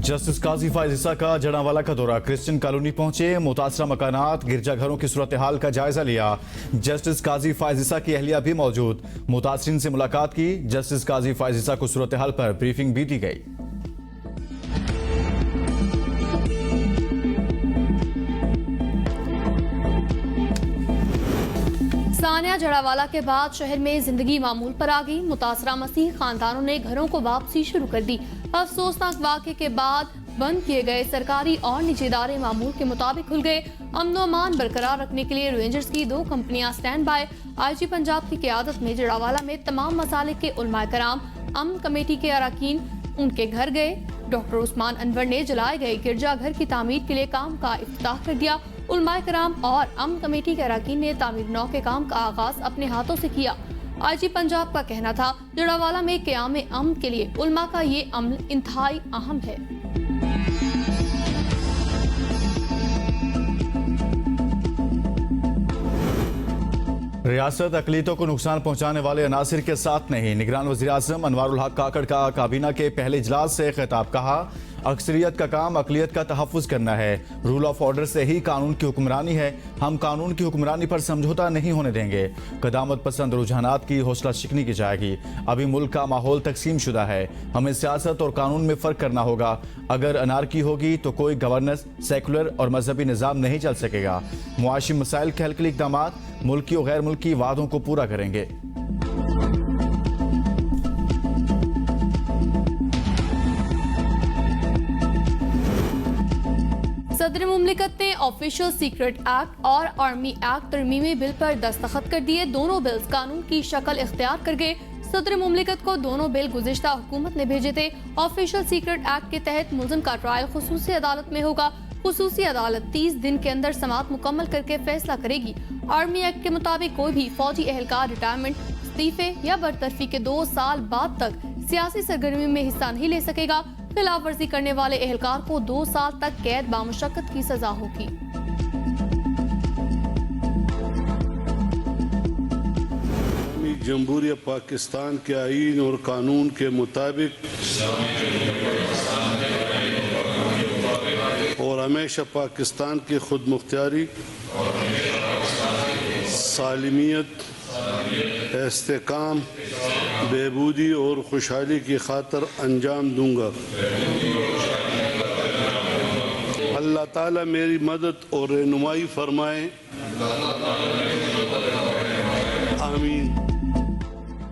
Justice काजी फायज ईसा का जड़ावाला का दौरा, क्रिश्चियन कॉलोनी पहुंचे, मुतासरा मकानात गिरजाघरों की सूरत हाल का जायजा लिया। जस्टिस काजी फायज ईसा की अहलिया भी मौजूद, मुतासरीन से मुलाकात की। जस्टिस काजी फायज ईसा को सूरत हाल पर ब्रीफिंग भी दी गई। सानिया जड़ावाला के बाद शहर में जिंदगी मामूल पर आ गई। मुतासरा मसीह खानदानों ने घरों को वापसी शुरू कर दी। अफसोसनाक वाक़े के बाद बंद किए गए सरकारी और निजी इदारे मामूल के मुताबिक खुल गए। अमन अमान बरकरार रखने के लिए रेंजर्स की 2 कंपनियां स्टैंड बाय। IG पंजाब की क़यादत में जड़ावाला में तमाम मसालिक के उलमाए कराम, अमन कमेटी के अरकान उनके घर गए। डॉक्टर उस्मान अनवर ने जलाए गए गिरजाघर की तामीर के लिए काम का इफ्तिताह कर दिया। उलमाए कराम और अमन कमेटी के अरकान ने तामीर नौ के काम का आगाज अपने हाथों से किया। IG पंजाब का कहना था, जड़ावाला में क़याम अमन के लिए उलमा का ये अमल इंतहाई अहम है। रियासत अकलीतों को नुकसान पहुंचाने वाले अनासिर के साथ नहीं, निगरान वज़ीर आज़म अनवारुल हक काकड़ का काबीना के पहले इजलास से खिताब। कहा, अक्सरियत का काम अकलियत का तहफ़्फ़ुज़ करना है। रूल ऑफ ऑर्डर से ही कानून की हुक्मरानी है। हम कानून की हुक्मरानी पर समझौता नहीं होने देंगे। कदामत पसंद रुझानात की हौसला शिकनी की जाएगी। अभी मुल्क का माहौल तकसीम शुदा है। हमें सियासत और कानून में फ़र्क करना होगा। अगर अनारकी होगी तो कोई गवर्नेंस, सेकुलर और मजहबी निज़ाम नहीं चल सकेगा। मुआशी मसाइल के हल के लिए इक़दामात मुल्की और गैर मुल्की वादों को पूरा करेंगे। सदर मुमलिकत ने ऑफिशियल सीक्रेट एक्ट और आर्मी एक्ट तरमीमी बिल पर दस्तखत कर दिए। दोनों बिल्स कानून की शक्ल इख्तियार कर गए। सदर मुमलिकत को दोनों बिल गुज़िश्ता हुकूमत ने भेजे थे। ऑफिशियल सीक्रेट एक्ट के तहत मुल्ज़िम का ट्रायल खुसूसी अदालत में होगा। खुसूसी अदालत 30 दिन के अंदर समाअत मुकम्मल करके फैसला करेगी। आर्मी एक्ट के मुताबिक कोई भी फौजी एहलकार रिटायरमेंट, इस्तीफे या बरतरफी के 2 साल बाद तक सियासी सरगर्मी में हिस्सा नहीं ले सकेगा। खिलाफ वर्जी करने वाले एहलकार को 2 साल तक कैद बामुशक्कत की सजा होगी। जमहूरियत पाकिस्तान के आईन और कानून के मुताबिक और हमेशा पाकिस्तान की खुद मुख्तियारी, सालिमियत, इस्तेकाम, बेबूदी और खुशहाली की खातिर अंजाम दूंगा। अल्लाह ताला मेरी मदद और रहनुमाई फरमाए, आमीन।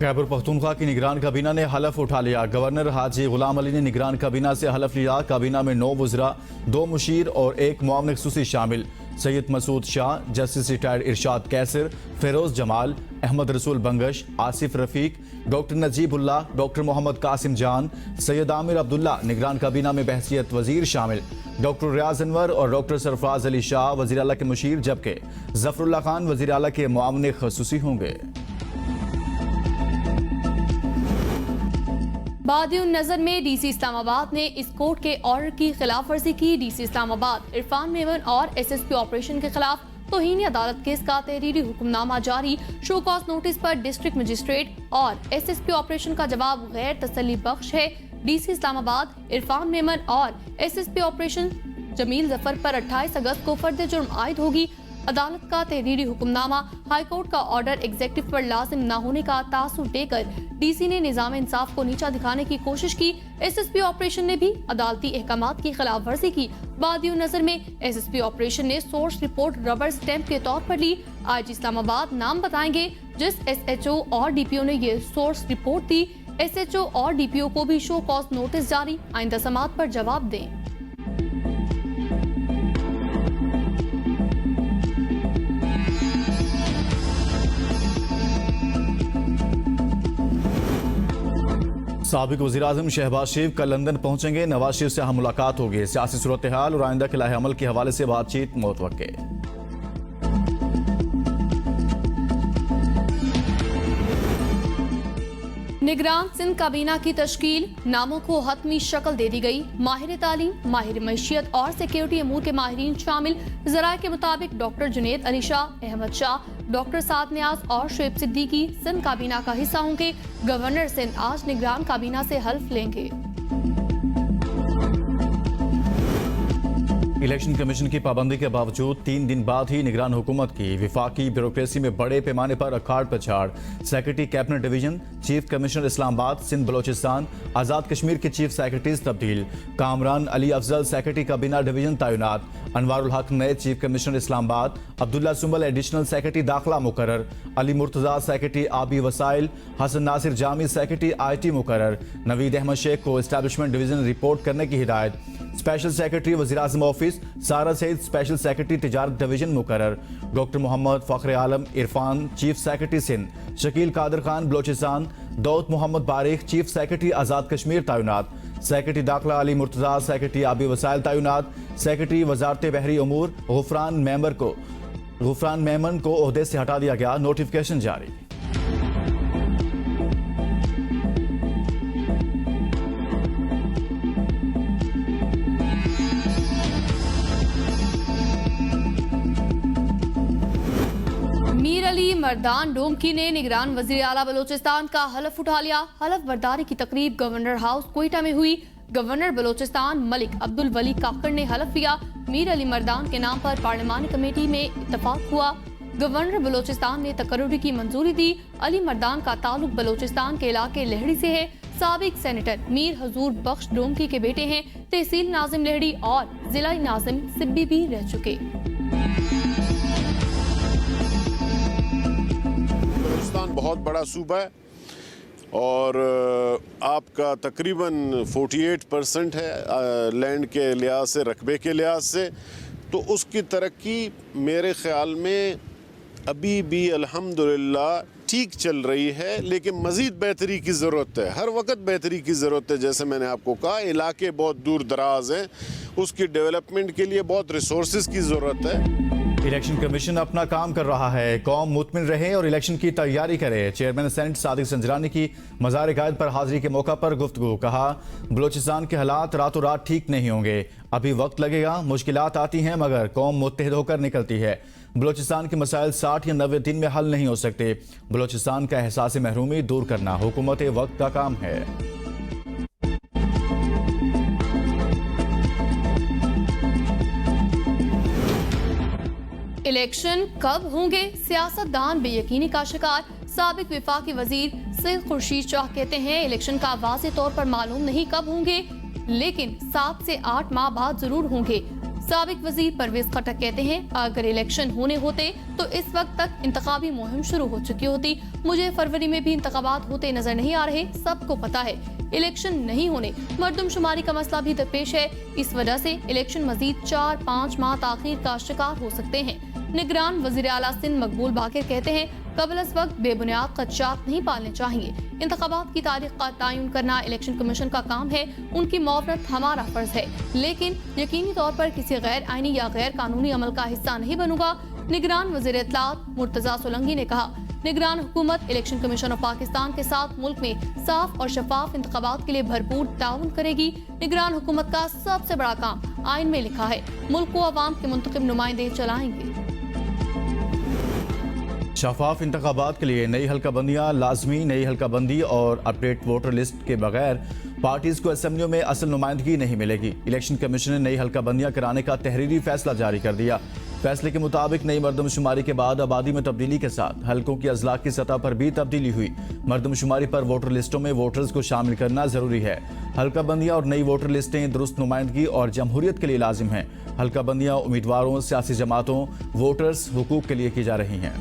खैबर पख्तूनख्वा की निगरान काबीना ने हलफ उठा लिया। गवर्नर हाजी गुलाम अली ने निगरान काबीना से हलफ लिया। काबीना में 9 वज़रा, 2 मुशीर और 1 मुआविन ख़ुसूसी शामिल। सैयद मसूद शाह, जस्टिस रिटायर्ड इरशाद कैसर, फेरोज जमाल, अहमद रसूल बंगश, आसिफ रफीक, डॉक्टर नजीबुल्लाह, डॉक्टर मोहम्मद कासिम जान, सैयद आमिर अब्दुल्ला निगरान काबीना में बहसियत वजीर शामिल। डॉक्टर रियाज अनवर और डॉक्टर सरफराज अली शाह वज़ीर आला के मुशीर, जबकि जफरुल्ला खान वज़ीर आला के मुआविन ख़ुसूसी होंगे। बादियुन नजर में DC इस्लामाबाद ने इस कोर्ट के ऑर्डर की खिलाफ वर्जी की। DC इस्लामाबाद इरफान मेमन और SSP ऑपरेशन के खिलाफ तौहीन अदालत केस का तहरीरी हुक्मनामा जारी। शो कॉज नोटिस पर डिस्ट्रिक्ट मजिस्ट्रेट और SSP ऑपरेशन का जवाब गैर तसल्ली बख्श है। DC इस्लामाबाद इरफान मेमन और SSP ऑपरेशन जमील जफर पर 28 अगस्त को फर्द जुर्म आयद होगी। अदालत का तहरीरी हुक्मनामा हाईकोर्ट का ऑर्डर एग्जेक्टिव पर लाजिम न होने का तासुर देकर DC ने निजाम इंसाफ को नीचा दिखाने की कोशिश की। SSP ऑपरेशन ने भी अदालती अहकामात की खिलाफ वर्जी की। बादियों नजर में SSP ऑपरेशन ने सोर्स रिपोर्ट रबर स्टैंप के तौर पर ली। IG इस्लामाबाद नाम बताएंगे जिस SHO और DPO ने ये सोर्स रिपोर्ट दी। SHO और DPO को भी शो कॉज नोटिस जारी, आइंदा समाअत पर जवाब दें। साबिक वज़ीर आज़म शहबाज शरीफ कल लंदन पहुंचेंगे। नवाज शरीफ से मुलाकात होगी। सियासी सूरत हाल और आइंदा के लाहे अमल के हवाले से बातचीत मुतवक्के। निगरान सिंध काबीना की तश्कील, नामों को हतमी शक्ल दे दी गई। माहिर तालीम, माहिर मैशियत और सिक्योरिटी अमूर के माहिरीन शामिल। ज़राए के मुताबिक डॉक्टर जुनेद अली शाह, अहमद शाह, डॉक्टर साद न्याज और शुएब सिद्दीकी सिंध काबीना का हिस्सा होंगे। गवर्नर सिंध आज निगरान काबीना से हल्फ लेंगे। इलेक्शन कमीशन की पाबंदी के बावजूद 3 दिन बाद ही निगरान हुकूमत की विफाकी ब्यूरोक्रेसी में बड़े पैमाने पर अखाड़ पछाड़। Secretary cabinet division, chief commissioner Islamabad, Sindh Balochistan, Azad Kashmir के चीफ सेक्रेटरीज तब्दील। कामरान अली अफजल सेक्रेटरी काबीना डिवीजन तैनात। अनवारुल हक नए chief commissioner Islamabad. Abdullah Sumbal additional secretary दाखिला मुकर्रर। अली मुर्तजा सेक्रेटरी आबी वसाइल। हसन नासिर जामी सेक्रेटरी IT मुकर्रर। नवीद अहमद शेख को एस्टैब्लिशमेंट डिवीजन रिपोर्ट करने की हिदायत। स्पेशल सेक्रेटरी वज़ीर-ए-आज़म ऑफिस सारा सईद स्पेशल सेक्रेटरी तिजारत डिवीजन मुकर्रर। डॉक्टर मोहम्मद फ़ख्र आलम इरफान चीफ सेक्रेटरी सिंध। शकील कादर खान बलोचिस्तान। दाऊद मोहम्मद बारिक चीफ सेक्रेटरी आज़ाद कश्मीर तैनात। सेक्रेटरी दाखिला अली मुर्तजा सेक्रेटरी आबी वसाइल तैनात। सेक्रेटरी वजारत बहरी अमूर गुफरान मेमन को ओहदे से हटा दिया गया, नोटिफिकेशन जारी। मीर अली मर्दान डोमकी ने निगरान वजीर आला बलोचिस्तान का हलफ उठा लिया। हलफ बर्दारी की तकरीब गवर्नर हाउस कोयटा में हुई। गवर्नर बलोचिस्तान मलिक अब्दुल वली काकड़ ने हलफ लिया। मीर अली मर्दान के नाम पर पार्लिमानी कमेटी में इत्तफाक हुआ। गवर्नर बलोचिस्तान ने तकर्रुरी की मंजूरी दी। अली मर्दान का ताल्लुक बलोचिस्तान के इलाके लहड़ी से है। साबिक सेनेटर मीर हजूर बख्श डोमकी के बेटे हैं। तहसील नाजिम लहड़ी और जिला नाजिम सिब्बी भी रह चुके। बलोचिस्तान बहुत बड़ा सूबा है और आपका तकरीबन 48% है लैंड के लिहाज से, रकबे के लिहाज से, तो उसकी तरक्की मेरे ख्याल में अभी भी अल्हम्दुलिल्लाह ठीक चल रही है, लेकिन मज़ीद बेहतरी की ज़रूरत है। हर वक्त बेहतरी की ज़रूरत है। जैसे मैंने आपको कहा, इलाके बहुत दूर दराज हैं, उसकी डेवलपमेंट के लिए बहुत रिसोर्सेज की ज़रूरत है। इलेक्शन कमीशन अपना काम कर रहा है, कौम मुतमिन रहे और इलेक्शन की तैयारी करे। चेयरमैन सेनेट सादिक संजरानी की मज़ार कायद पर हाजिरी के मौका पर गुफ्तगू। कहा, बलोचिस्तान के हालात रातों रात ठीक नहीं होंगे, अभी वक्त लगेगा, मुश्किलात आती हैं मगर कौम मुत्तहिद होकर निकलती है। बलोचिस्तान के मसाइल 60 या 90 दिन में हल नहीं हो सकते। बलोचिस्तान का एहसास महरूमी दूर करना हुकूमत वक्त का काम है। इलेक्शन कब होंगे, सियासतदान बेयकीनी का शिकार। साबिक विफाकी वजीर सैयद खुर्शीद शाह कहते हैं, इलेक्शन का वाज़ेह तौर पर मालूम नहीं कब होंगे, लेकिन 7 से 8 माह बाद जरूर होंगे। साबिक वजीर परवेज खटक कहते हैं, अगर इलेक्शन होने होते तो इस वक्त तक इंतखाबी मुहिम शुरू हो चुकी होती। मुझे फरवरी में भी इंतखाबात होते नजर नहीं आ रहे। सबको पता है इलेक्शन नहीं होने, मर्दमशुमारी का मसला भी दरपेश है। इस वजह से इलेक्शन मजीद 4-5 माह ताखीर का शिकार हो सकते हैं। निगरान वजीर आला सिंध मकबूल बाकिर कहते हैं, कबल इस वक्त बेबुनियाद खदशात नहीं पालने चाहिए। इंतखाबात की तारीख का तयन करना इलेक्शन कमीशन का काम है, उनकी मुआवनत हमारा फर्ज है, लेकिन यकीनी तौर पर किसी गैर आईनी या गैर कानूनी अमल का हिस्सा नहीं बनूंगा। निगरान वजीर इत्तलात मुर्तजा सोलंकी ने कहा, निगरान हुकूमत इलेक्शन कमीशन ऑफ पाकिस्तान के साथ मुल्क में साफ और शफाफ इंतखाबात के लिए भरपूर ताउन करेगी। निगरान हुकूमत का सबसे बड़ा काम आइन में लिखा है, मुल्क को अवाम के मुंतखब नुमाइंदे चलाएंगे। शफाफ इंतखाबात के लिए नई हल्काबंदियाँ लाजमी। नई हल्काबंदी और अपडेट वोटर लिस्ट के बगैर पार्टीज को असेंबलियों में असल नुमाइंदगी नहीं मिलेगी। इलेक्शन कमीशन ने नई हल्काबंदियाँ कराने का तहरीरी फैसला जारी कर दिया। फैसले के मुताबिक नई मर्दमशुमारी के बाद आबादी में तब्दीली के साथ हल्कों की अजला की सतह पर भी तब्दीली हुई। मर्दमशुमारी पर वोटर लिस्टों में वोटर्स को शामिल करना जरूरी है। हल्काबंदियाँ और नई वोटर लिस्टें दुरुस्त नुमाइंदगी और जमहूरियत के लिए लाजिम हैं। हल्काबंदियाँ उम्मीदवारों, सियासी जमातों, वोटर्स हुकूक के लिए की जा रही हैं।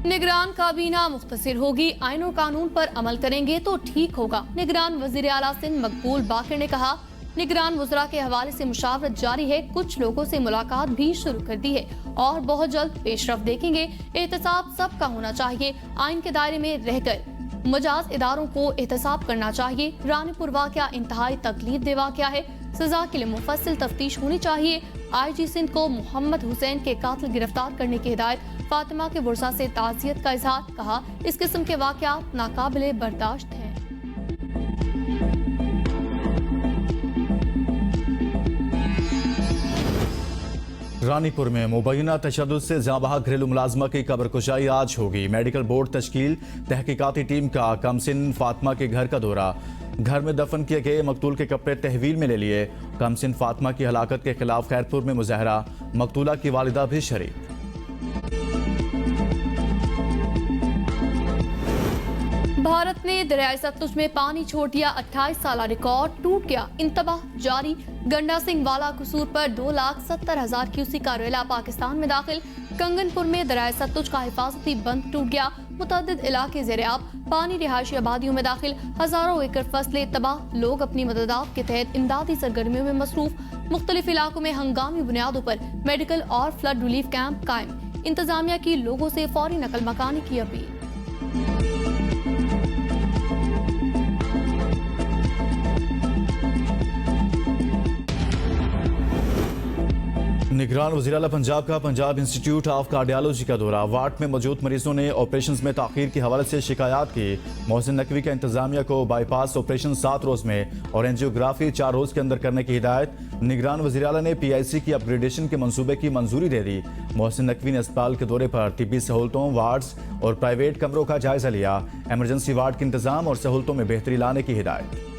निगरान काबीना मुख्तसिर होगी, आइन और कानून पर अमल करेंगे तो ठीक होगा। निगरान वजीर आला सिंध मकबूल बाकिर ने कहा, निगरान वज़रा के हवाले से मुशावरत जारी है, कुछ लोगों से मुलाकात भी शुरू कर दी है और बहुत जल्द पेशरफ देखेंगे। एहतसाब सबका होना चाहिए, आइन के दायरे में रहकर मजाज इदारों को एहतसाब करना चाहिए। रानीपुर वाक़या इंतहाई तकलीफ दे वाक़या है, सजा के लिए मुफस्सिल तफ्तीश होनी चाहिए। IG सिंध को मोहम्मद हुसैन के कातिल गिरफ्तार करने की हिदायत। फातिमा के बुरसा से ताज़ियत का इजहार। कहा, इस किस्म के वाक़यात नाकाबिले बर्दाश्त हैं। रानीपुर में मुबैना तशद्दुद से जाँबहा घरेलू मुलाजमा की कब्रकुशाई आज होगी। मेडिकल बोर्ड तश्कील, तहकीकाती टीम का कमसिन फातिमा के घर का दौरा। घर में दफन किए गए मकतूल के कपड़े तहवील में ले लिए। कमसिन फातिमा की हलाकत के खिलाफ खैरपुर में मुजाहरा, मकतूला की वालिदा भी शरीक। भारत ने दरियाई सतलुज में पानी छोड़ दिया। 28 साल रिकॉर्ड टूट गया। इंतबाह जारी। गंडा सिंह वाला कसूर पर 2,70,000 क्यूसेक का रेला पाकिस्तान में दाखिल। कंगनपुर में दरियाई सतलुज का हिफाजती बंद टूट गया। मुतअद्दिद इलाके ज़ेर-ए-आब, पानी रिहायशी आबादियों में दाखिल। हजारों एकड़ फसलें तबाह। लोग अपनी मददात के तहत इमदादी सरगर्मियों में मसरूफ। मुख्तलिफ इलाकों में हंगामी बुनियादों पर मेडिकल और फ्लड रिलीफ कैंप कायम। इंतजामिया की लोगों से फौरी नकल मकानी की अपील। निगरान वज़ीर आला पंजाब का पंजाब इंस्टीट्यूट ऑफ कार्डियोलॉजी का दौरा। वार्ड में मौजूद मरीजों ने ऑपरेशन में ताखीर के हवाले से शिकायत की। मोहसिन नकवी का इंतजामिया को बाईपास ऑपरेशन 7 रोज में और एंजियोग्राफी 4 रोज के अंदर करने की हिदायत। निगरान वज़ीर आला ने PIC की अपग्रेडेशन के मंसूबे की मंजूरी दे दी। मोहसिन नकवी ने अस्पताल के दौरे पर तिब्बी सहूलतों, वार्ड्स और प्राइवेट कमरों का जायजा लिया। एमरजेंसी वार्ड के इंतजाम और सहूलतों में बेहतरी लाने की हिदायत।